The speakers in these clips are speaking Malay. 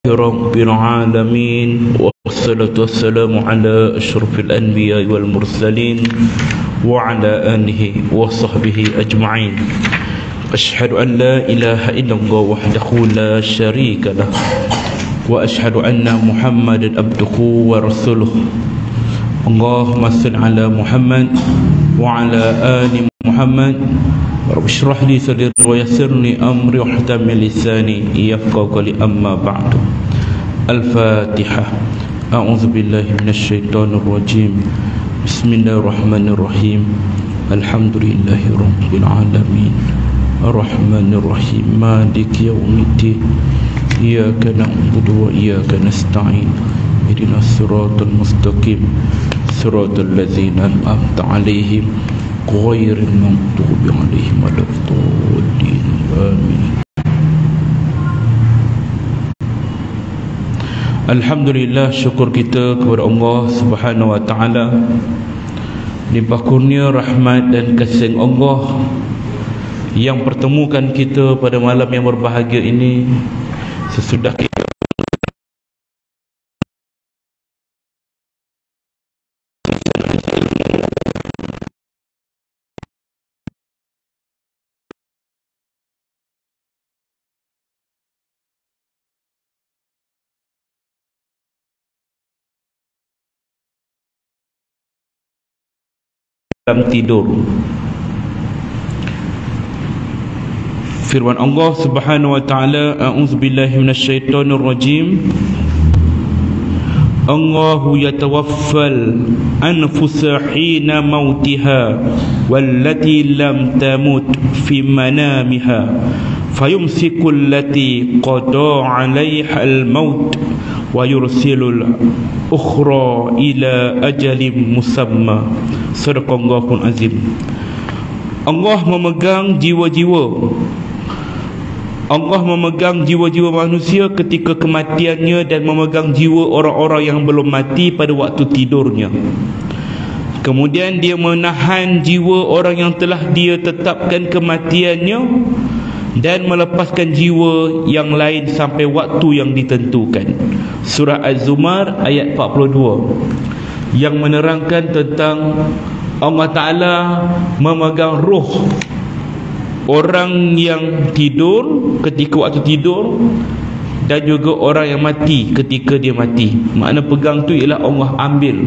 رب العالمين والصلاة والسلام على أشرف الأنبياء والمرسلين وعلى آله وصحبه أجمعين. أشهد أن لا إله إلا الله وحده لا شريك له وأشهد أن محمدا عبده ورسوله. اللهم صل على محمد وعلى آل محمد. رب اشرح لي صدري ويسر لي أمري واحلل من لساني يفقهوا قولي. أما بعد. الفاتحة. أعوذ بالله من الشيطان الرجيم. بسم الله الرحمن الرحيم. الحمد لله رب العالمين الرحمن الرحيم مالك يوم الدين إياك نعبد وإياك نستعين اهدنا الصراط المستقيم صراط الذين أنعمت عليهم غير المغضوب عليهم ولا الضالين آمين. Alhamdulillah, syukur kita kepada Allah Subhanahu wa taala, limpah kurnia rahmat dan kasih Allah yang pertemukan kita pada malam yang berbahagia ini sesudah kita dalam tidur. Firman Allah Subhanahu wa taala, a'udzubillahi minasyaitonir rajim. Allahu yatawaffal anfusa hina mautiha wallati lam tamut fi manamiha fayumsiku allati qada 'alaiha al-maut wa yursilul ukhra ila ajalin musamma. Sadaqallahul azim. Allah memegang jiwa-jiwa, Allah memegang jiwa-jiwa manusia ketika kematiannya dan memegang jiwa orang-orang yang belum mati pada waktu tidurnya. Kemudian dia menahan jiwa orang yang telah dia tetapkan kematiannya dan melepaskan jiwa yang lain sampai waktu yang ditentukan. Surah Az-Zumar ayat 42 yang menerangkan tentang Allah Ta'ala memegang roh orang yang tidur ketika waktu tidur dan juga orang yang mati ketika dia mati. Makna pegang tu ialah Allah ambil,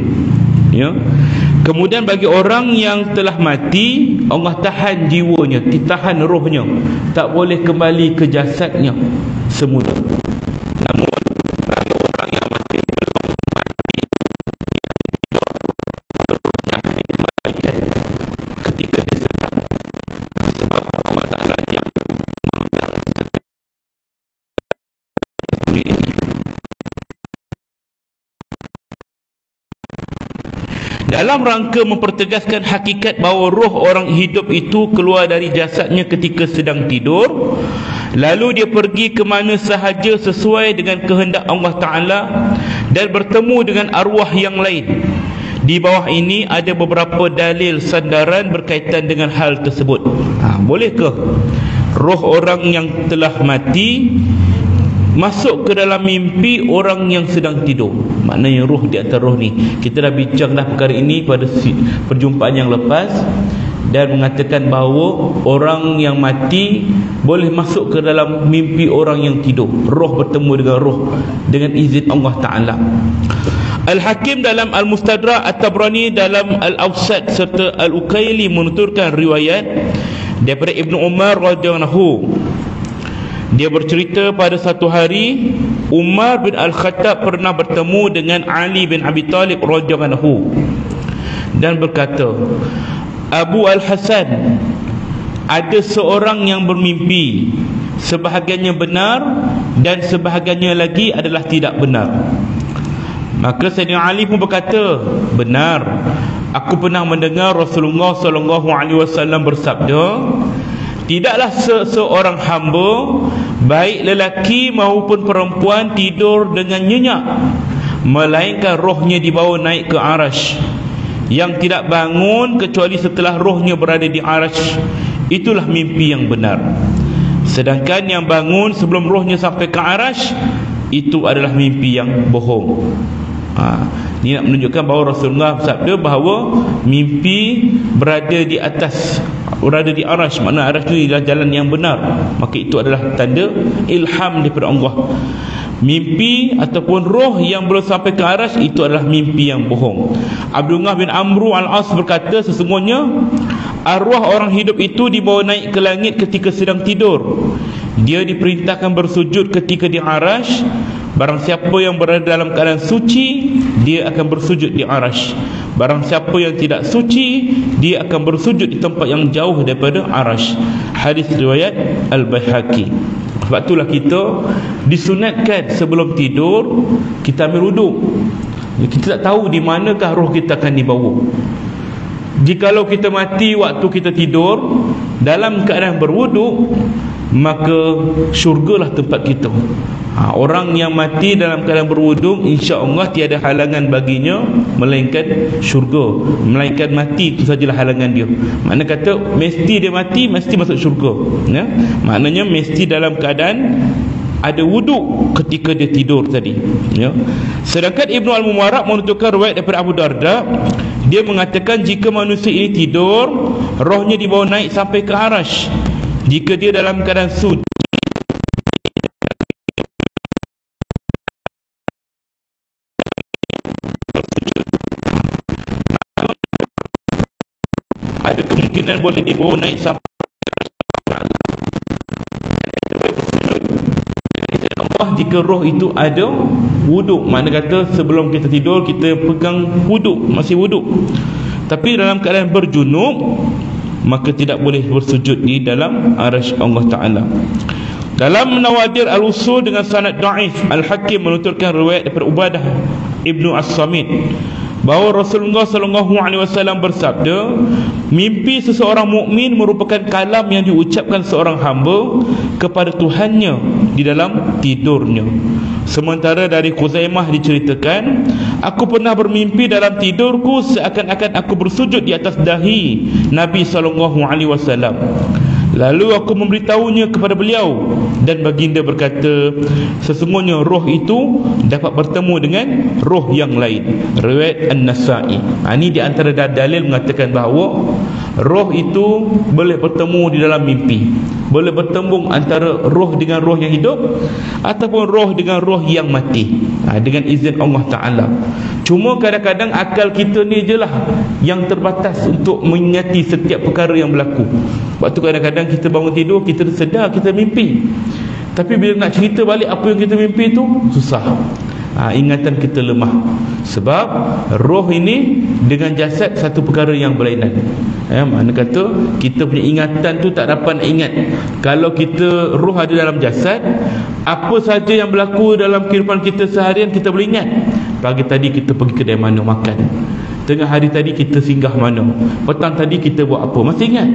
ya. Kemudian bagi orang yang telah mati, Allah tahan jiwanya, ditahan rohnya, tak boleh kembali ke jasadnya semula. Namun bagi orang yang mati belum mati, rohnya hanya dikembalikan ketika dia sedang. Sebab Allah Ta'ala yang memegang dalam rangka mempertegaskan hakikat bahawa roh orang hidup itu keluar dari jasadnya ketika sedang tidur, lalu dia pergi ke mana sahaja sesuai dengan kehendak Allah Ta'ala dan bertemu dengan arwah yang lain. Di bawah ini ada beberapa dalil sandaran berkaitan dengan hal tersebut. Bolehkah roh orang yang telah mati masuk ke dalam mimpi orang yang sedang tidur? Maknanya roh di antara roh ni, kita dah bincang dah perkara ini pada perjumpaan yang lepas, dan mengatakan bahawa orang yang mati boleh masuk ke dalam mimpi orang yang tidur. Roh bertemu dengan roh dengan izin Allah Ta'ala. Al-Hakim dalam Al-Mustadrak, At-Tabrani dalam Al-Awsat serta Al-Ukaili menuturkan riwayat daripada Ibnu Umar radhiyallahu. Dia bercerita pada satu hari Umar bin Al-Khattab pernah bertemu dengan Ali bin Abi Talib radhiyallahu dan berkata, Abu Al-Hasan, ada seorang yang bermimpi, sebahagiannya benar dan sebahagiannya lagi adalah tidak benar. Maka Sayyidina Ali pun berkata, benar, aku pernah mendengar Rasulullah SAW bersabda, tidaklah seorang hamba, baik lelaki maupun perempuan, tidur dengan nyenyak, melainkan rohnya dibawa naik ke arash, yang tidak bangun kecuali setelah rohnya berada di arash. Itulah mimpi yang benar. Sedangkan yang bangun sebelum rohnya sampai ke arash, itu adalah mimpi yang bohong. Ini nak menunjukkan bahawa Rasulullah bersabda bahawa mimpi berada di atas, berada di arash, makna arash itu adalah jalan yang benar, maka itu adalah tanda ilham daripada Allah. Mimpi ataupun roh yang belum sampai ke arash itu adalah mimpi yang bohong. Abdullah bin Amru al-As berkata, sesungguhnya arwah orang hidup itu dibawa naik ke langit ketika sedang tidur. Dia diperintahkan bersujud ketika di arash. Barang siapa yang berada dalam keadaan suci, dia akan bersujud di arash. Barang siapa yang tidak suci, dia akan bersujud di tempat yang jauh daripada arash. Hadis riwayat Al-Baihaqi. Sebab itulah kita disunatkan sebelum tidur kita ambil wuduk. Kita tak tahu di manakah roh kita akan dibawa. Jikalau kita mati waktu kita tidur dalam keadaan berwuduk, maka syurgalah tempat kita. Orang yang mati dalam keadaan berwuduk, insya-Allah tiada halangan baginya melainkan syurga, melainkan mati itu sajalah halangan dia. Makna kata mesti dia mati, mesti masuk syurga, ya? Maknanya mesti dalam keadaan ada wuduk ketika dia tidur tadi, ya. Sedangkan Ibnu Al-Mubarak menunjukkan riwayat daripada Abu Darda, dia mengatakan jika manusia ini tidur, rohnya dibawa naik sampai ke arash. Jika dia dalam keadaan suci, ada kemungkinan boleh dibawa naik sampai Allah jika roh itu ada wuduk. Makna kata sebelum kita tidur kita pegang wuduk, masih wuduk. Tapi dalam keadaan berjunub, maka tidak boleh bersujud di dalam arash Allah Ta'ala. Dalam Nawadir Al-Usul dengan sanad da'if, Al-Hakim menuturkan riwayat daripada Ubadah Ibnu As-Samit bahawa Rasulullah SAW bersabda, mimpi seseorang mukmin merupakan kalam yang diucapkan seorang hamba kepada Tuhannya di dalam tidurnya. Sementara dari Khuzaimah diceritakan, aku pernah bermimpi dalam tidurku seakan-akan aku bersujud di atas dahi Nabi SAW. Lalu aku memberitahunya kepada beliau, dan baginda berkata, sesungguhnya roh itu dapat bertemu dengan roh yang lain. Riwayat An-Nasa'i. Ini di antara dalil mengatakan bahawa roh itu boleh bertemu di dalam mimpi, boleh bertemu antara roh dengan roh yang hidup ataupun roh dengan roh yang mati, dengan izin Allah Ta'ala. Cuma kadang-kadang akal kita ni je lah yang terbatas untuk mengingati setiap perkara yang berlaku. Waktu kadang-kadang kita bangun tidur, kita sedar kita mimpi, tapi bila nak cerita balik apa yang kita mimpi tu susah. Ingatan kita lemah. Sebab roh ini dengan jasad satu perkara yang berlainan. Makna kata kita punya ingatan tu tak dapat nak ingat. Kalau kita roh ada dalam jasad, apa saja yang berlaku dalam kehidupan kita seharian kita boleh ingat. Pagi tadi kita pergi kedai mana makan, tengah hari tadi kita singgah mana, petang tadi kita buat apa, masih ingat.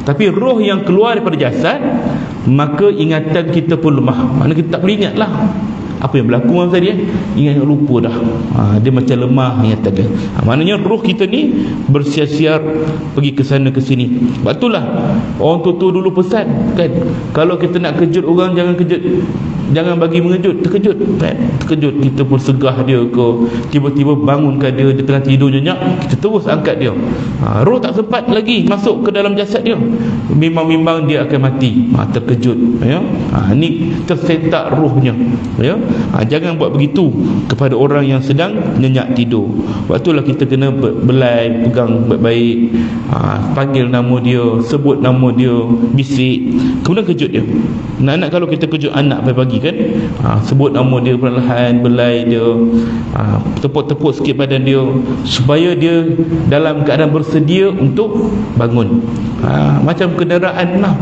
Tapi roh yang keluar daripada jasad, maka ingatan kita pun lemah. Maknanya kita tak boleh ingat lah apa yang berlaku malam tadi, ingat lupa dah. Dia macam lemah ingatan dia. Maknanya roh kita ni bersiar-siar pergi ke sana ke sini. Sebab itulah orang tua dulu pesan kan, kalau kita nak kejut orang, jangan kejut, jangan bagi mengejut, terkejut kan? Terkejut kita pun segah dia ke, tiba-tiba bangunkan dia, dia tengah tidur nyenyak, kita terus angkat dia. Roh tak sempat lagi masuk ke dalam jasad dia, bimbang-bimbang dia akan mati. Terkejut, ya. Ni tersentak rohnya, ya. Jangan buat begitu kepada orang yang sedang nyenyak tidur. Waktulah kita kena belai, pegang baik-baik, panggil nama dia, sebut nama dia, bisik, kemudian kejut dia. Anak-anak kalau kita kejut anak pagi-pagi kan, sebut nama dia perlahan, belai dia, tepuk-tepuk sikit badan dia supaya dia dalam keadaan bersedia untuk bangun. Macam kenderaan lah,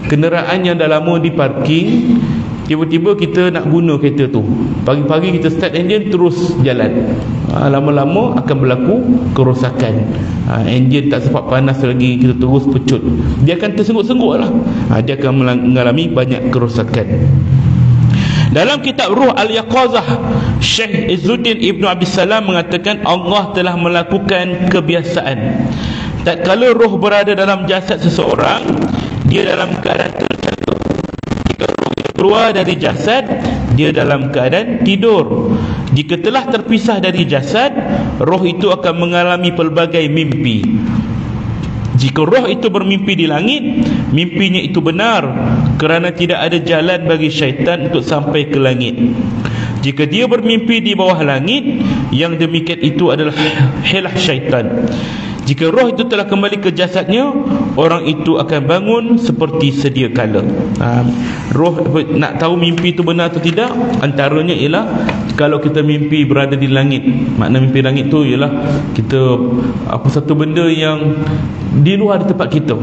kenderaan yang dah lama di parking, tiba-tiba kita nak guna kereta tu, pagi-pagi kita start enjin terus jalan, lama-lama akan berlaku kerosakan. Enjin tak sempat panas lagi, kita terus pecut, dia akan tersenggut-senggut lah, dia akan mengalami banyak kerosakan. Dalam kitab Ruh Al-Yaqazah, Syekh Izzuddin Ibn Abi Salam mengatakan Allah telah melakukan kebiasaan. Tatkala roh berada dalam jasad seseorang, dia dalam keadaan terjaga. Jika roh itu keluar dari jasad, dia dalam keadaan tidur. Jika telah terpisah dari jasad, roh itu akan mengalami pelbagai mimpi. Jika roh itu bermimpi di langit, mimpinya itu benar, kerana tidak ada jalan bagi syaitan untuk sampai ke langit. Jika dia bermimpi di bawah langit, yang demikian itu adalah hilah syaitan. Jika roh itu telah kembali ke jasadnya, orang itu akan bangun seperti sedia kala. Roh nak tahu mimpi itu benar atau tidak, antaranya ialah kalau kita mimpi berada di langit. Makna mimpi langit tu ialah kita apa satu benda yang di luar di tempat kita.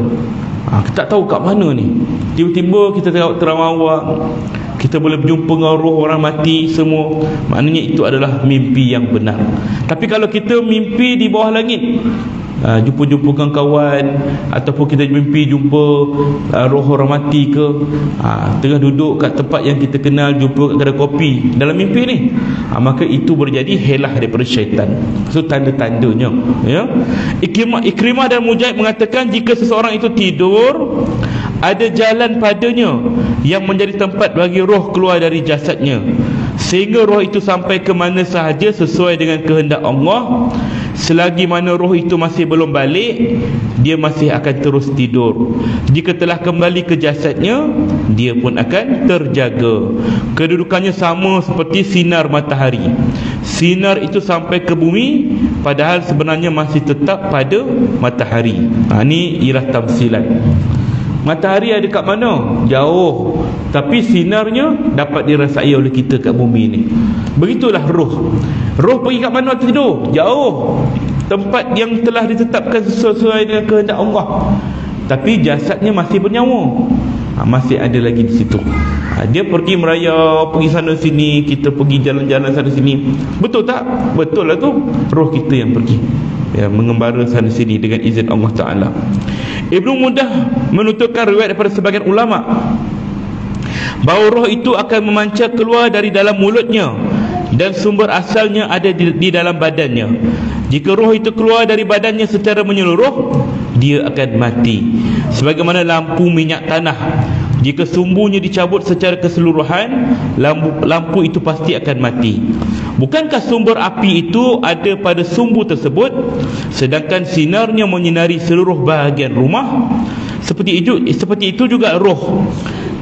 Kita tak tahu kat mana ni. Tiba-tiba kita terawang-awang, kita boleh berjumpa dengan roh orang mati semua. Maknanya itu adalah mimpi yang benar. Tapi kalau kita mimpi di bawah langit, jumpa-jumpa dengan kawan, ataupun kita mimpi jumpa roh orang mati ke, tengah duduk kat tempat yang kita kenal, jumpa kat kedai kopi dalam mimpi ni, maka itu berjadi helah daripada syaitan. So tanda-tandanya, ya. Ikrimah dan Mujahid mengatakan, jika seseorang itu tidur, ada jalan padanya yang menjadi tempat bagi roh keluar dari jasadnya, sehingga roh itu sampai ke mana sahaja sesuai dengan kehendak Allah. Selagi mana roh itu masih belum balik, dia masih akan terus tidur. Jika telah kembali ke jasadnya, dia pun akan terjaga. Kedudukannya sama seperti sinar matahari. Sinar itu sampai ke bumi, padahal sebenarnya masih tetap pada matahari. Ini ialah tamsilan. Matahari ada kat mana? Jauh. Tapi sinarnya dapat dirasai oleh kita kat bumi ni. Begitulah roh. Roh pergi kat mana waktu tidur? Jauh. Tempat yang telah ditetapkan sesuai dengan kehendak Allah. Tapi jasadnya masih bernyawa. Masih ada lagi di situ. Dia pergi merayap, pergi sana sini, kita pergi jalan-jalan sana sini. Betul tak? Betul lah tu. Roh kita yang pergi, ya, mengembara sana sini dengan izin Allah Ta'ala. Ibnu Mudah menutupkan riwayat daripada sebagian ulama bahawa roh itu akan memancar keluar dari dalam mulutnya dan sumber asalnya ada di dalam badannya. Jika roh itu keluar dari badannya secara menyeluruh, dia akan mati. Sebagaimana lampu minyak tanah, jika sumbunya dicabut secara keseluruhan, lampu itu pasti akan mati. Bukankah sumber api itu ada pada sumbu tersebut, sedangkan sinarnya menyinari seluruh bahagian rumah? Seperti itu juga roh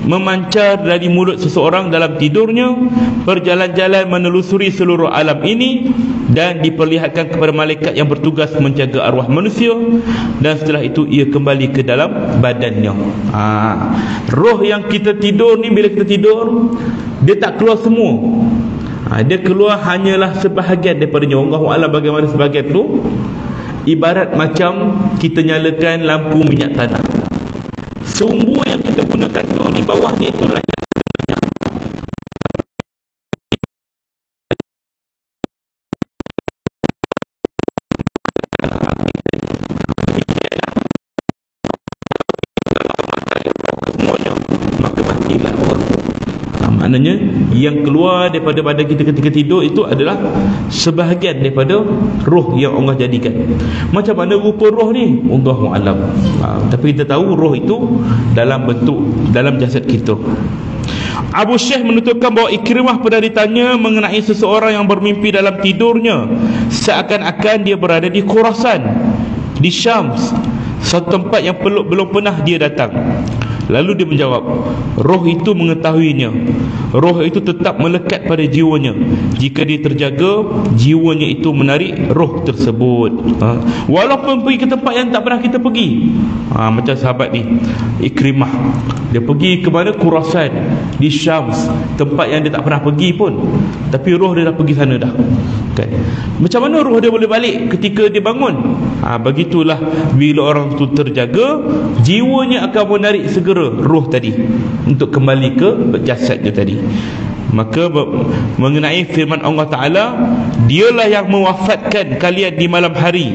memancar dari mulut seseorang dalam tidurnya, berjalan-jalan menelusuri seluruh alam ini, dan diperlihatkan kepada malaikat yang bertugas menjaga arwah manusia, dan setelah itu ia kembali ke dalam badannya. Roh yang kita tidur ni, bila kita tidur, dia tak keluar semua. Dia keluar hanyalah sebahagian daripadanya. Allah Alam bagaimana sebahagian tu. Ibarat macam kita nyalakan lampu minyak tanah. Sumbu yang kita gunakan tu di bawah ni, itulah maknanya yang keluar daripada badan kita ketika tidur itu adalah sebahagian daripada roh yang Allah jadikan. Macam mana rupa roh ni? Allahu a'lam. Tapi kita tahu roh itu dalam bentuk dalam jasad kita. Abu Syekh menutupkan bahawa Ikrimah pernah ditanya mengenai seseorang yang bermimpi dalam tidurnya seakan-akan dia berada di Khurasan, di Syams, satu tempat yang belum pernah dia datang. Lalu dia menjawab, roh itu mengetahuinya. Roh itu tetap melekat pada jiwanya. Jika dia terjaga, jiwanya itu menarik roh tersebut. Walaupun pergi ke tempat yang tak pernah kita pergi. Macam sahabat ni, Ikrimah, dia pergi ke mana? Khurasan, di Syams, tempat yang dia tak pernah pergi pun, tapi roh dia dah pergi sana dah. Kan? Macam mana roh dia boleh balik ketika dia bangun? Begitulah, bila orang tu terjaga, jiwanya akan menarik segera roh tadi untuk kembali ke jasadnya tadi. Maka mengenai firman Allah Ta'ala, dialah yang mewafatkan kalian di malam hari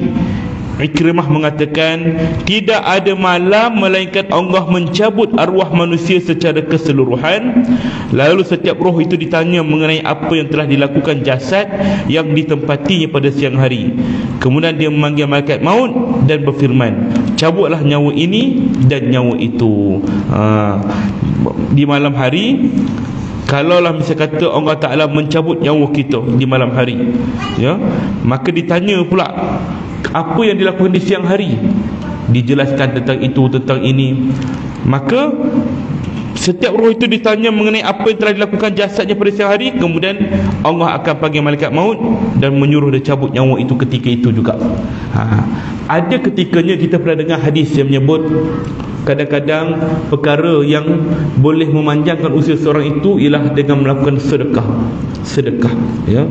Ikrimah mengatakan, tidak ada malam melainkan Allah mencabut arwah manusia secara keseluruhan. Lalu setiap roh itu ditanya mengenai apa yang telah dilakukan jasad yang ditempatinya pada siang hari. Kemudian dia memanggil malaikat maut dan berfirman, cabutlah nyawa ini dan nyawa itu. Di malam hari, kalaulah misalnya kata Allah Ta'ala mencabut nyawa kita di malam hari, ya, maka ditanya pula apa yang dilakukan di siang hari, dijelaskan tentang itu, tentang ini. Maka setiap roh itu ditanya mengenai apa yang telah dilakukan jasadnya pada siang hari. Kemudian Allah akan panggil malaikat maut dan menyuruh dia cabut nyawa itu ketika itu juga. Ada ketikanya kita pernah dengar hadis yang menyebut kadang-kadang perkara yang boleh memanjangkan usia seorang itu ialah dengan melakukan sedekah. Sedekah, ya.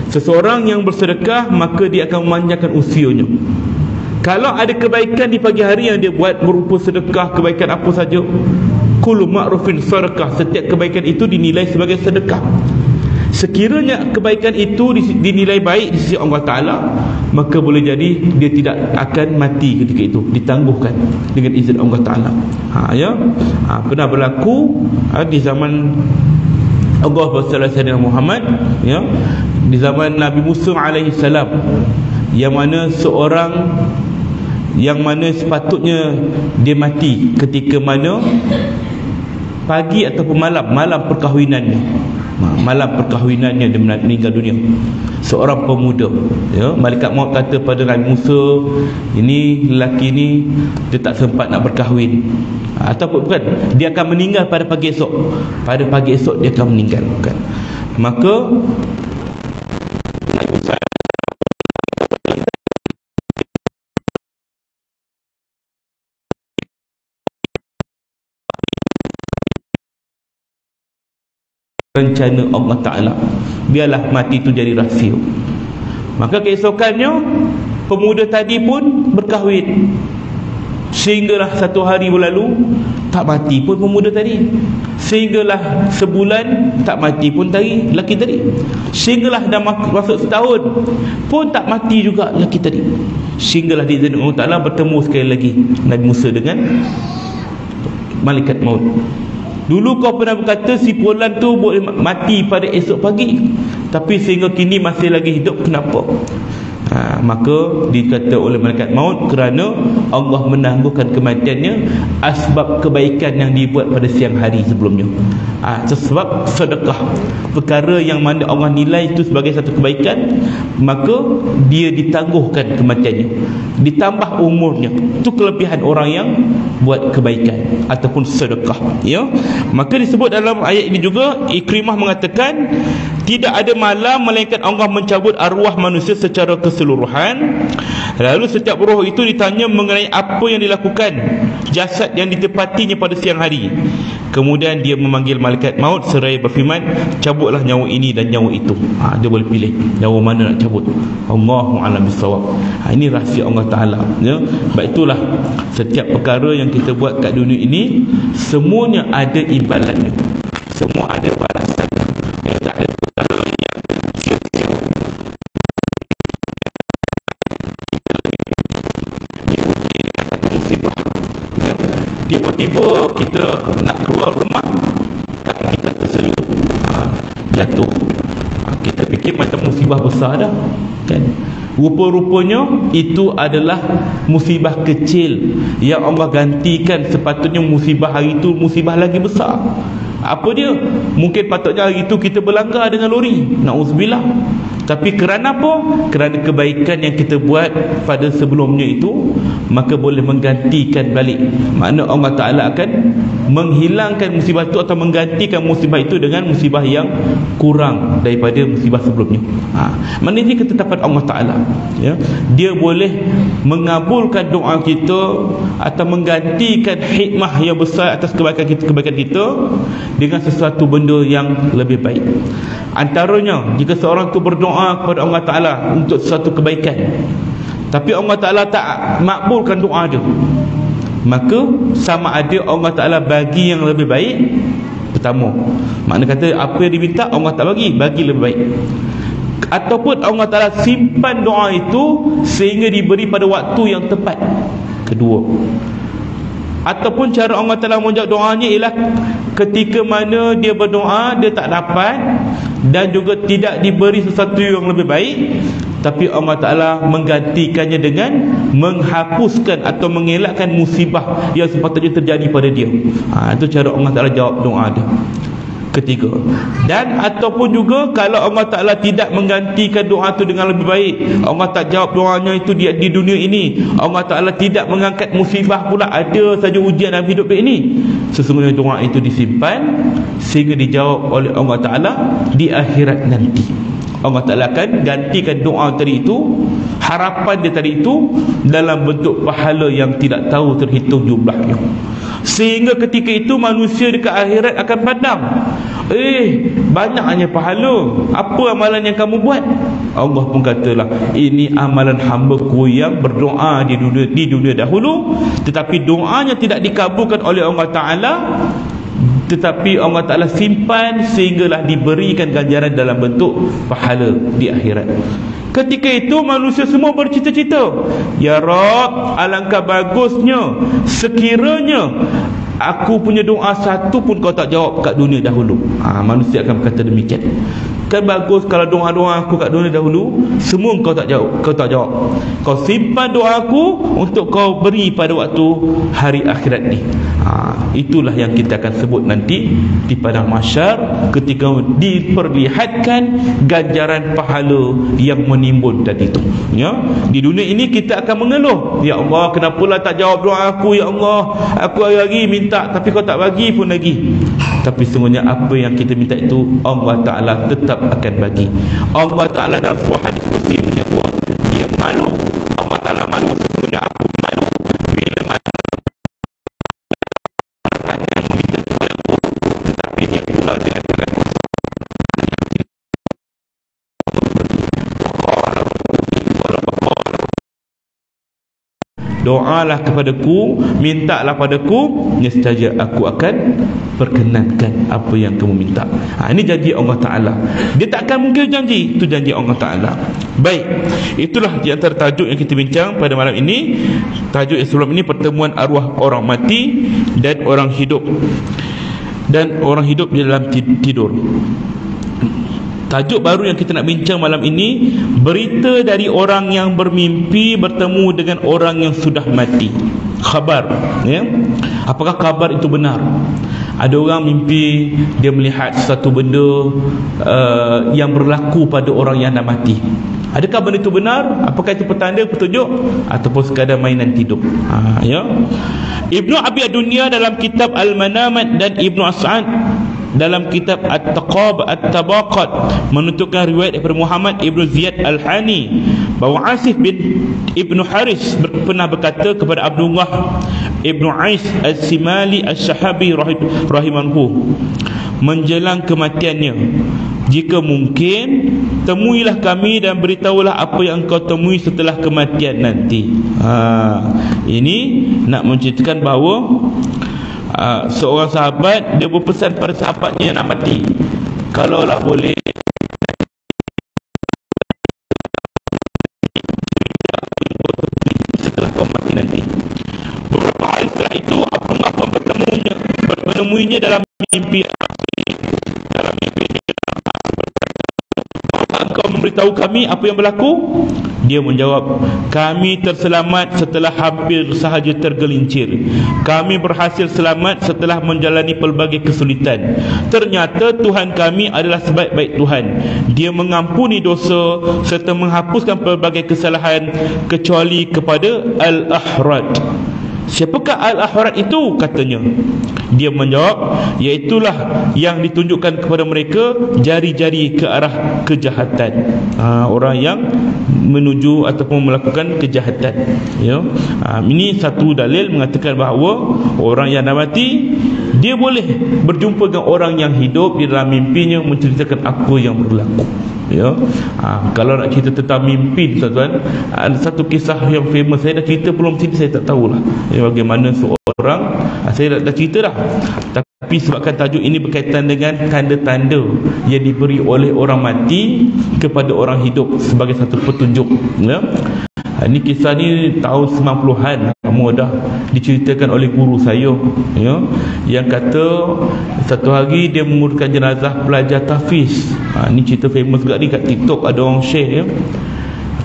Seseorang yang bersedekah, maka dia akan memanjangkan usianya. Kalau ada kebaikan di pagi hari yang dia buat berupa sedekah, kebaikan apa saja, kullu ma'rufin sedekah, setiap kebaikan itu dinilai sebagai sedekah. Sekiranya kebaikan itu dinilai baik di sisi Allah Ta'ala, maka boleh jadi dia tidak akan mati ketika itu, ditangguhkan dengan izin Allah Ta'ala. Pernah berlaku di zaman Allah Rasulullah Muhammad, ya, di zaman Nabi Musa alaihi salam, yang mana seorang yang mana sepatutnya dia mati ketika mana pagi ataupun malam perkahwinannya, malam perkahwinannya dia meninggal dunia. Seorang pemuda, ya, malaikat maut kata pada Nabi Musa, ini lelaki ni dia tak sempat nak berkahwin, ataupun bukan, dia akan meninggal pada pagi esok. Pada pagi esok dia akan meninggal, bukan. Maka rencana Allah Ta'ala, biarlah mati itu jadi rahsia. Maka keesokannya pemuda tadi pun berkahwin, sehinggalah satu hari berlalu tak mati pun pemuda tadi, sehinggalah sebulan tak mati pun lelaki tadi, sehinggalah dah masuk setahun pun tak mati juga lelaki tadi, sehinggalah diizin Allah Ta'ala bertemu sekali lagi Nabi Musa dengan malaikat maut. Dulu kau pernah berkata si fulan tu boleh mati pada esok pagi, tapi sehingga kini masih lagi hidup, kenapa? Maka dikata oleh malaikat maut kerana Allah menangguhkan kematiannya asbab kebaikan yang dibuat pada siang hari sebelumnya. Sebab sedekah, perkara yang mana Allah nilai itu sebagai satu kebaikan, maka dia ditangguhkan kematiannya, ditambah umurnya. Itu kelebihan orang yang buat kebaikan ataupun sedekah, ya. Maka disebut dalam ayat ini juga, Ikrimah mengatakan tidak ada malam melainkan Allah mencabut arwah manusia secara keseluruhan. Lalu setiap roh itu ditanya mengenai apa yang dilakukan jasad yang ditepatinya pada siang hari. Kemudian dia memanggil malaikat maut seraya berfirman, cabutlah nyawa ini dan nyawa itu. Dia boleh pilih nyawa mana nak cabut. Allahu a'lam bissawab. Ini rahsia Allah Ta'ala, ya. Sebab itulah setiap perkara yang kita buat kat dunia ini, semuanya ada imbalannya, semua ada balasan. Tak ada perkara yang sia-sia. Tiba-tiba kita nak keluar rumah, tapi kita terselut, jatuh. Kita fikir macam musibah besar dah, kan? Rupa-rupanya itu adalah musibah kecil yang Allah gantikan. Sepatutnya musibah hari itu musibah lagi besar. Apa dia? Mungkin patutnya hari itu kita berlanggar dengan lori, na'udzubillah. Tapi kerana apa? Kerana kebaikan yang kita buat pada sebelumnya itu, maka boleh menggantikan balik. Makna Allah Ta'ala akan menghilangkan musibah itu atau menggantikan musibah itu dengan musibah yang kurang daripada musibah sebelumnya. Maknanya ini ketetapan Allah Ta'ala, ya. Dia boleh mengabulkan doa kita atau menggantikan hikmah yang besar atas kebaikan kita dengan sesuatu benda yang lebih baik. Antaranya, jika seorang itu berdoa kepada Allah Ta'ala untuk sesuatu kebaikan, tapi Allah Ta'ala tak makbulkan doa dia, maka sama ada Allah Ta'ala bagi yang lebih baik. Pertama, makna kata apa yang diminta Allah tak bagi lebih baik. ataupun Allah Ta'ala simpan doa itu sehingga diberi pada waktu yang tepat. Kedua, ataupun cara Allah Ta'ala menjawab doanya ialah ketika mana dia berdoa dia tak dapat dan juga tidak diberi sesuatu yang lebih baik, tapi Allah Ta'ala menggantikannya dengan menghapuskan atau mengelakkan musibah yang sepatutnya terjadi pada dia. Itu cara Allah Ta'ala jawab doa dia. Ketiga, dan ataupun juga kalau Allah Ta'ala tidak menggantikan doa itu dengan lebih baik, Allah tak jawab doanya itu di dunia ini, Allah Ta'ala tidak mengangkat musibah pula, ada saja ujian dalam hidup ini, sesungguhnya doa itu disimpan sehingga dijawab oleh Allah Ta'ala di akhirat nanti. Allah Ta'ala akan gantikan doa tadi itu, harapan dia tadi itu, dalam bentuk pahala yang tidak tahu terhitung jumlahnya. Sehingga ketika itu manusia dekat akhirat akan pandang, banyaknya pahala, apa amalan yang kamu buat? Allah pun katalah, ini amalan hamba-Ku yang berdoa di dunia dahulu, tetapi doanya tidak dikabulkan oleh Allah Ta'ala, tetapi Allah Ta'ala simpan sehinggalah diberikan ganjaran dalam bentuk pahala di akhirat. Ketika itu manusia semua bercita-cita, ya Rabb, alangkah bagusnya sekiranya aku punya doa satu pun kau tak jawab kat dunia dahulu. Manusia akan berkata demikian. Kan bagus kalau doa-doa aku kat dunia dahulu semua kau tak jawab. Kau simpan doa aku untuk kau beri pada waktu hari akhirat ni. Itulah yang kita akan sebut nanti di padang mahsyar ketika diperlihatkan ganjaran pahala yang menimbun tadi itu. Ya, di dunia ini kita akan mengeluh, ya Allah, kenapalah tak jawab doa aku, ya Allah, aku lagi minta tapi kau tak bagi pun lagi. Tapi sesungguhnya apa yang kita minta itu Allah Ta'ala tetap akan bagi. Allah Ta'ala dalam sebuah hadis kursi menyebut dia malu, Allah Ta'ala malu, sesungguhnya aku malu bila mana orang yang meminta kepadaku tetapi dia pula dengan kepadaku. Doalah kepadaku, mintalah padaku, nescaya aku akan perkenankan apa yang kamu minta. Ini janji Allah Ta'ala. Dia takkan mungkin janji, itu janji Allah Ta'ala. Baik, itulah di antara tajuk yang kita bincang pada malam ini. Tajuk yang sebelum ini, pertemuan arwah orang mati dan orang hidup, dan orang hidup di dalam tidur. Tajuk baru yang kita nak bincang malam ini, berita dari orang yang bermimpi bertemu dengan orang yang sudah mati. Khabar, ya. Apakah khabar itu benar? Ada orang mimpi dia melihat satu benda yang berlaku pada orang yang dah mati. Adakah benda itu benar? Apakah itu petanda, petunjuk, ataupun sekadar mainan tidur? Ya. Ibnu Abi Ad-Dunya dalam kitab Al-Manamat dan Ibnu As'ad dalam kitab At-Tabaqat menunjukkan riwayat daripada Muhammad Ibn Ziyad Al-Hani bahawa Asif bin Ibn Haris pernah berkata kepada Abdullah Ibn Ais Al-Simali Al-Shahabi rahimanhu menjelang kematiannya, jika mungkin temuilah kami dan beritahulah apa yang engkau temui setelah kematian nanti. Ini nak menceritakan bahawa seorang sahabat dia berpesan pada sahabatnya yang nak mati, kalaulah boleh setelah kau mati nanti. Beberapa hari setelah itu Abdullah menemuinya dalam mimpi. Engkau memberitahu kami apa yang berlaku? Dia menjawab, kami terselamat setelah hampir sahaja tergelincir. Kami berhasil selamat setelah menjalani pelbagai kesulitan. Ternyata Tuhan kami adalah sebaik-baik Tuhan. Dia mengampuni dosa serta menghapuskan pelbagai kesalahan kecuali kepada Al-Ahrad. Siapakah Al-Ahrad itu? Katanya. Dia menjawab, iaitulah yang ditunjukkan kepada mereka jari-jari ke arah kejahatan. Orang yang menuju ataupun melakukan kejahatan. Ya. Ini satu dalil mengatakan bahawa orang yang dah mati, dia boleh berjumpa dengan orang yang hidup di dalam mimpinya menceritakan apa yang berlaku. Ya. Kalau nak cerita tentang mimpi, tuan-tuan, ada satu kisah yang famous. Saya dah cerita belum cerita, saya tak tahulah. Bagaimana seorang, saya dah cerita dah. Tapi sebabkan tajuk ini berkaitan dengan tanda-tanda yang diberi oleh orang mati kepada orang hidup sebagai satu petunjuk, ya. Ini kisah ni tahun 90-an lama dah diceritakan oleh guru saya, ya, yang kata satu hari dia menguruskan jenazah pelajar tahfiz. Ni cerita famous juga ni kat TikTok, ada orang share, ya.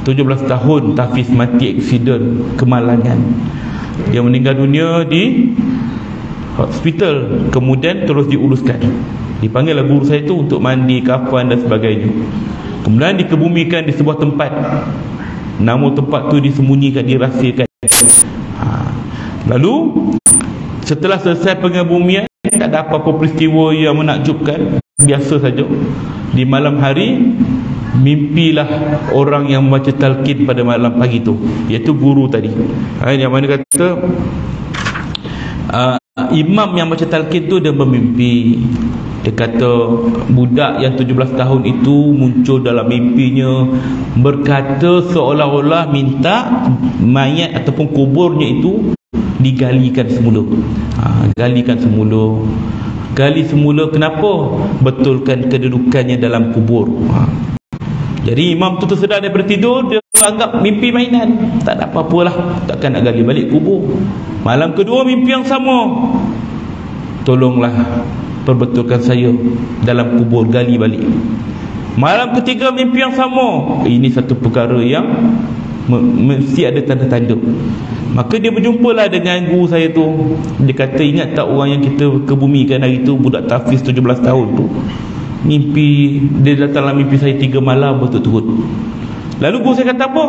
17 tahun tahfiz mati aksiden kemalangan. Dia meninggal dunia di hospital, kemudian terus diuruskan. Dipanggillah guru saya tu untuk mandi, kafan dan sebagainya. Kemudian dikebumikan di sebuah tempat. Nama tempat tu disembunyikan, dirahsiakan. Lalu setelah selesai pengebumian, tak ada apa-apa peristiwa yang menakjubkan, biasa saja. Di malam hari mimpilah orang yang membaca talqin pada malam pagi tu, iaitu guru tadi. Yang mana kata imam yang baca talqin tu dia bermimpi. Dia kata budak yang 17 tahun itu muncul dalam mimpinya berkata seolah-olah minta mayat ataupun kuburnya itu digalikan semula. Galikan semula. Gali semula, kenapa? Betulkan kedudukannya dalam kubur. Jadi imam tu tersedar daripada tidur, dia anggap mimpi mainan, tak ada apa-apalah, takkan nak gali balik kubur. Malam kedua mimpi yang sama, tolonglah perbetulkan saya dalam kubur, gali balik. Malam ketiga mimpi yang sama. Ini satu perkara yang mesti ada tanda-tanda. Maka dia berjumpalah dengan guru saya tu. Dia kata, ingat tak orang yang kita kebumikan hari tu, budak tahfiz 17 tahun tu, mimpi, dia datang dalam mimpi saya 3 malam berturut-turut. Lalu guru saya kata apa?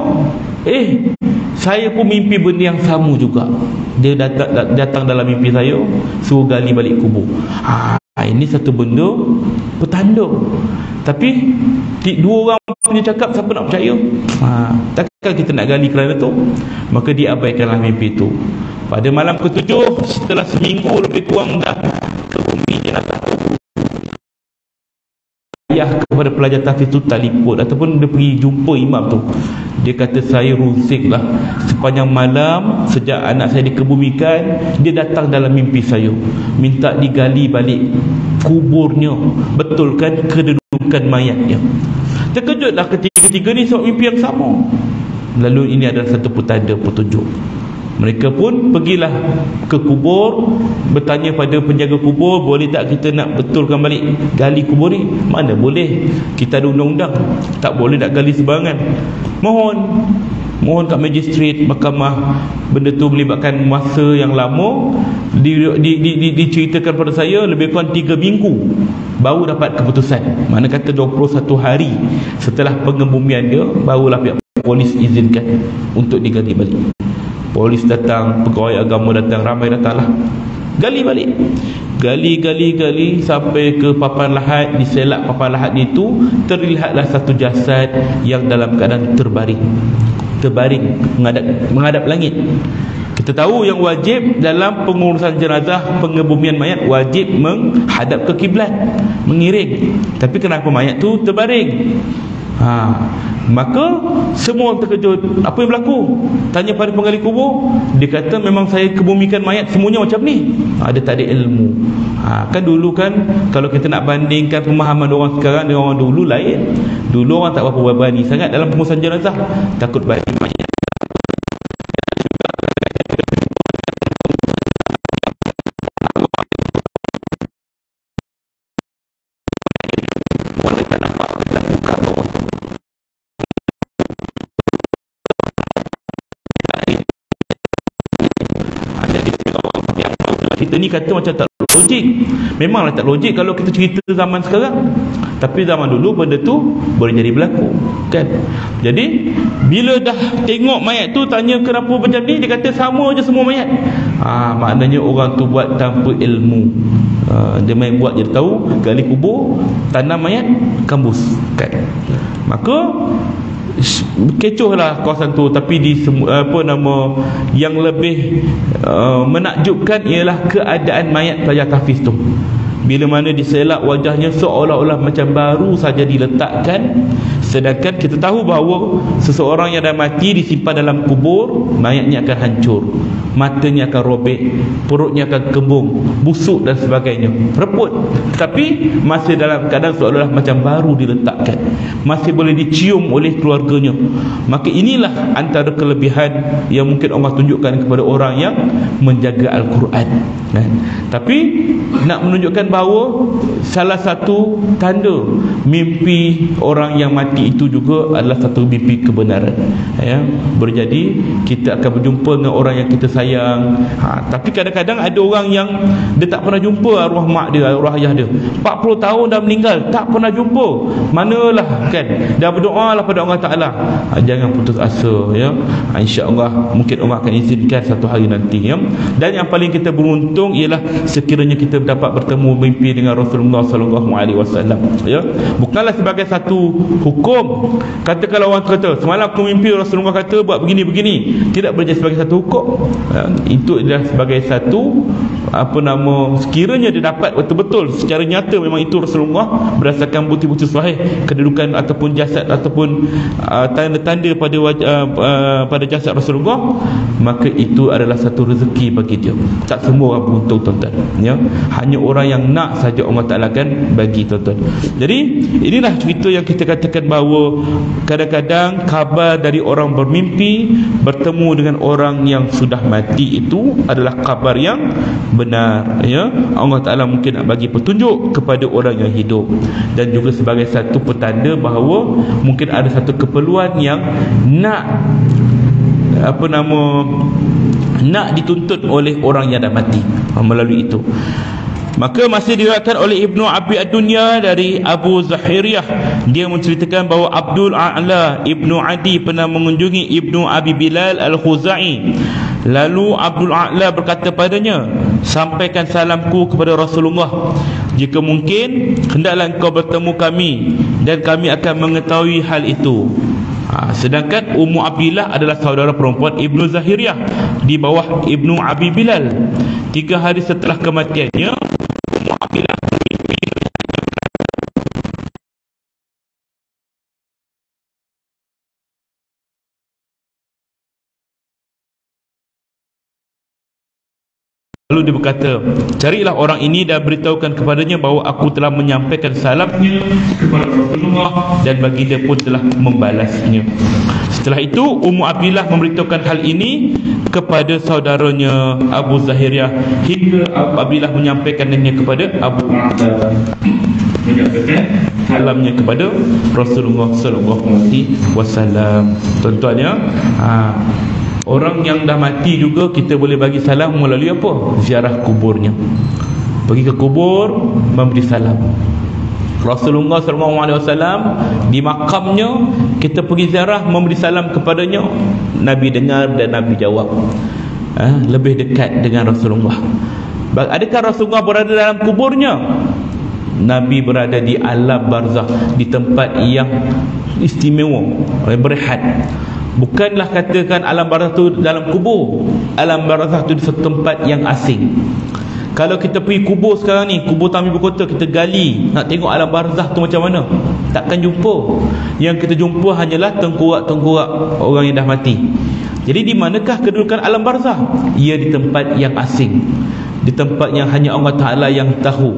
Saya pun mimpi benda yang sama juga. Dia datang dalam mimpi saya, suruh gali balik kubur. Ini satu benda petanda. Tapi dua orang punya cakap, siapa nak percaya? Takkan kita nak gali kerana tu? Maka diabaikanlah mimpi itu. Pada malam ke-7, setelah seminggu lebih kurang dah ke bumi jenazah, ayah kepada pelajar tahfiz tu telefon ataupun dia pergi jumpa imam tu. Dia kata, saya rusinglah sepanjang malam sejak anak saya dikebumikan, dia datang dalam mimpi saya minta digali balik kuburnya, betulkan kedudukan mayatnya. Terkejutlah ketiga-tiga ni sebab mimpi yang sama. Lalu ini adalah satu petanda petunjuk. Mereka pun pergilah ke kubur, bertanya pada penjaga kubur, boleh tak kita nak betulkan balik gali kubur ni? Mana boleh, kita ada undang-undang, tak boleh nak gali sembarangan. Mohon kat magistrate, mahkamah. Benda tu melibatkan masa yang lama. Diceritakan pada saya lebih kurang 3 minggu baru dapat keputusan. Mana kata 21 hari setelah pengebumian dia, barulah pihak polis izinkan untuk digali balik. Polis datang, pegawai agama datang, ramai datanglah. Gali balik. Gali sampai ke papan lahat. Di selak papan lahat itu terlihatlah satu jasad yang dalam keadaan terbaring menghadap langit. Kita tahu yang wajib dalam pengurusan jenazah, pengebumian mayat, wajib menghadap ke kiblat, mengiring. Tapi kenapa mayat tu terbaring? Maka semua orang terkejut. Apa yang berlaku? Tanya pada penggali kubur. Dia kata, memang saya kebumikan mayat semuanya macam ni. Dia tak ada ilmu. Kan dulu kan, kalau kita nak bandingkan pemahaman orang sekarang dengan orang dulu lain. Dulu orang tak berapa berani sangat dalam pengurusan jenazah, takut balik mayat. Kita ni kata macam tak logik. Memanglah tak logik kalau kita cerita zaman sekarang. Tapi zaman dulu benda tu boleh jadi berlaku, kan? Jadi bila dah tengok mayat tu, tanya kenapa macam ni, dia kata sama je semua mayat. Maknanya orang tu buat tanpa ilmu. Dia main buat je, tahu gali kubur, tanam mayat, kambus, kan? Maka kecohlah kawasan tu. Tapi di yang lebih menakjubkan ialah keadaan mayat pelajar tahfiz tu. Bila mana diselak wajahnya seolah-olah macam baru saja diletakkan Sedangkan kita tahu bahawa seseorang yang dah mati disimpan dalam kubur, mayatnya akan hancur, matanya akan robek, perutnya akan kembung, busuk dan sebagainya, reput. Tapi masih dalam keadaan seolah-olah macam baru diletakkan, masih boleh dicium oleh keluarganya. Maka inilah antara kelebihan yang mungkin Allah tunjukkan kepada orang yang menjaga Al-Quran, kan? Tapi nak menunjukkan bahawa salah satu tanda mimpi orang yang mati itu juga adalah satu mimpi kebenaran, ya. Berjadi kita akan berjumpa dengan orang yang kita sayang. Tapi kadang-kadang ada orang yang dia tak pernah jumpa arwah mak dia, arwah ayah dia, 40 tahun dah meninggal, tak pernah jumpa. Manalah, kan? Dah berdoa lah pada Allah Ta'ala. Jangan putus asa, ya. InsyaAllah mungkin Allah akan izinkan satu hari nanti, ya. Dan yang paling kita beruntung ialah sekiranya kita dapat bertemu mimpi dengan Rasulullah SAW, ya. Bukanlah sebagai satu hukum. Kata kalau orang kata semalam aku mimpi Rasulullah kata buat begini-begini, tidak boleh sebagai satu hukum. Itu adalah sebagai satu sekiranya dia dapat betul-betul secara nyata memang itu Rasulullah berdasarkan bukti-bukti sahih kedudukan ataupun jasad ataupun tanda-tanda pada jasad Rasulullah, maka itu adalah satu rezeki bagi dia. Tak semua orang beruntung, tuan-tuan, ya. Hanya orang yang nak saja Allah Ta'ala akan bagi, tuan-tuan. Jadi inilah cerita yang kita katakan bahawa kadang-kadang kabar dari orang bermimpi bertemu dengan orang yang sudah mati itu adalah kabar yang benar, ya. Allah Ta'ala mungkin nak bagi petunjuk kepada orang yang hidup, dan juga sebagai satu petanda bahawa mungkin ada satu keperluan yang nak nak dituntut oleh orang yang dah mati melalui itu. Maka masih diriwayatkan oleh Ibnu Abi Ad-Dunya dari Abu Zahiriyah, dia menceritakan bahawa Abdul A'la Ibnu Adi pernah mengunjungi Ibnu Abi Bilal Al-Khuzai. Lalu Abdul A'la berkata padanya, sampaikan salamku kepada Rasulullah, jika mungkin hendaklah engkau bertemu kami dan kami akan mengetahui hal itu. Sedangkan Ummu Abdillah adalah saudara perempuan Ibnu Zahiriyah di bawah Ibnu Abi Bilal. 3 hari setelah kematiannya, Ummu Abdillah lalu dia berkata, carilah orang ini dan beritahukan kepadanya bahawa aku telah menyampaikan salamnya kepada Rasulullah dan baginda pun telah membalasnya. Setelah itu Ummu Abdillah memberitahukan hal ini kepada saudaranya Abu Zahiriyah, hingga Abu Abdillah menyampaikannya kepada Abu A'la, menyampaikan salamnya kepada Rasulullah SAW. Tuan-tuannya, orang yang dah mati juga kita boleh bagi salam melalui apa? Ziarah kuburnya. Pergi ke kubur, memberi salam. Rasulullah SAW di makamnya, kita pergi ziarah, memberi salam kepadanya. Nabi dengar dan Nabi jawab. Lebih dekat dengan Rasulullah. Adakah Rasulullah berada dalam kuburnya? Nabi berada di alam barzakh, di tempat yang istimewa, berehat. Bukanlah katakan alam barzakh tu dalam kubur. Alam barzakh tu di satu tempat yang asing. Kalau kita pergi kubur sekarang ni, kubur Tamim Ibu Kota, kita gali nak tengok alam barzakh tu macam mana, takkan jumpa. Yang kita jumpa hanyalah tengkorak-tengkorak orang yang dah mati. Jadi di manakah kedudukan alam barzakh? Ia di tempat yang asing, di tempat yang hanya Allah Ta'ala yang tahu.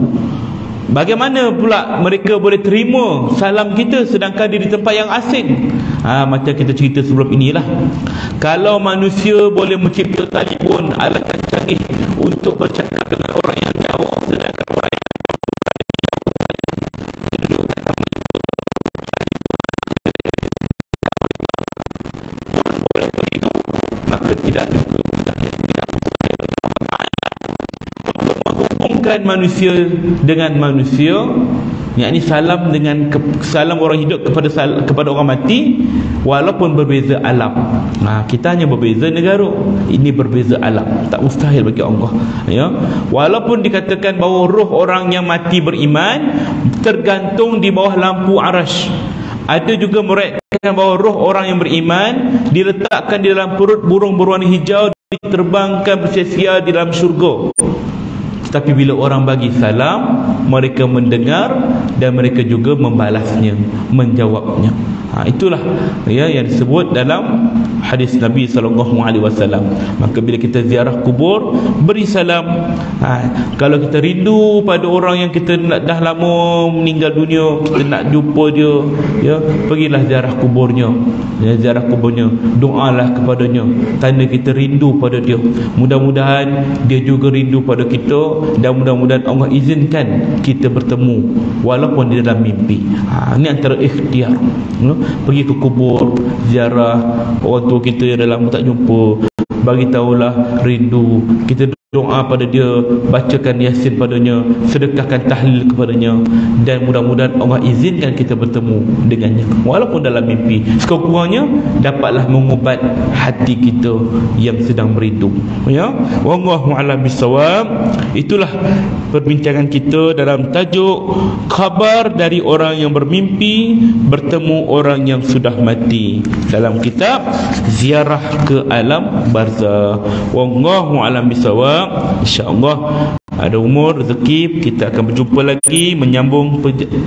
Bagaimana pula mereka boleh terima salam kita sedangkan dia di tempat yang asing? Macam kita cerita sebelum inilah. Kalau manusia boleh mencipta telefon alat canggih untuk bercakap dengan orang yang jauh, sedangkan orang yang maka tidak ada menghubungkan manusia dengan manusia, yakni salam dengan salam orang hidup kepada orang mati, walaupun berbeza alam. Kita hanya berbeza negara, ini berbeza alam, tak mustahil bagi Allah, ya. Walaupun dikatakan bahawa roh orang yang mati beriman tergantung di bawah lampu arash, ada juga meriwayatkan bahawa roh orang yang beriman diletakkan di dalam perut burung berwarna hijau, diterbangkan bersia-sia di dalam syurga. Tetapi bila orang bagi salam, mereka mendengar dan mereka juga membalasnya, menjawabnya. Itulah ya yang disebut dalam hadis Nabi SAW. Maka bila kita ziarah kubur, beri salam. Kalau kita rindu pada orang yang kita dah lama meninggal dunia, kita nak jumpa dia, ya, pergilah ziarah kuburnya, ya, ziarah kuburnya, doalah kepadanya, tanda kita rindu pada dia. Mudah-mudahan dia juga rindu pada kita, dan mudah-mudahan Allah izinkan kita bertemu walaupun di dalam mimpi. Ini antara ikhtiar, ya. Pergi ke kubur, ziarah orang tua kita yang dah lama tak jumpa, bagi tahulah rindu kita, doa pada dia, bacakan Yasin padanya, sedekahkan tahlil kepadanya, dan mudah-mudahan Allah izinkan kita bertemu dengannya walaupun dalam mimpi. Sekurang-kurangnya dapatlah mengubat hati kita yang sedang merindu, ya. Wallahu a'lam bissawab. Itulah perbincangan kita dalam tajuk khabar dari orang yang bermimpi bertemu orang yang sudah mati, dalam kitab Ziarah ke Alam Barzakh. Wallahu a'lam bissawab. InsyaAllah ada umur, rezeki, kita akan berjumpa lagi menyambung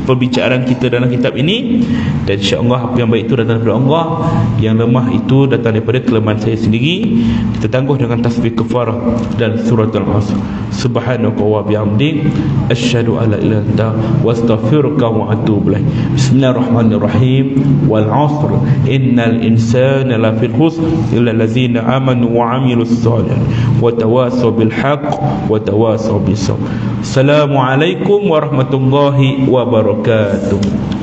perbicaraan kita dalam kitab ini. Dan insyaAllah apa yang baik itu datang daripada Allah, yang lemah itu datang daripada kelemahan saya sendiri. Kita tangguh dengan tasbih kafarah dan surat Al-Asr. Subhanaka wa bihamdik, asyhadu an la ilaha illa anta, wa astaghfiruka wa atubu ilaik. Bismillahirrahmanirrahim. Wal 'asr innal insana lafi khusr illa allazina amanu wa 'amilus shalihat wa tawasaw bil haqq wa tawasaw bis sabr. Assalamualaikum warahmatullahi wabarakatuh.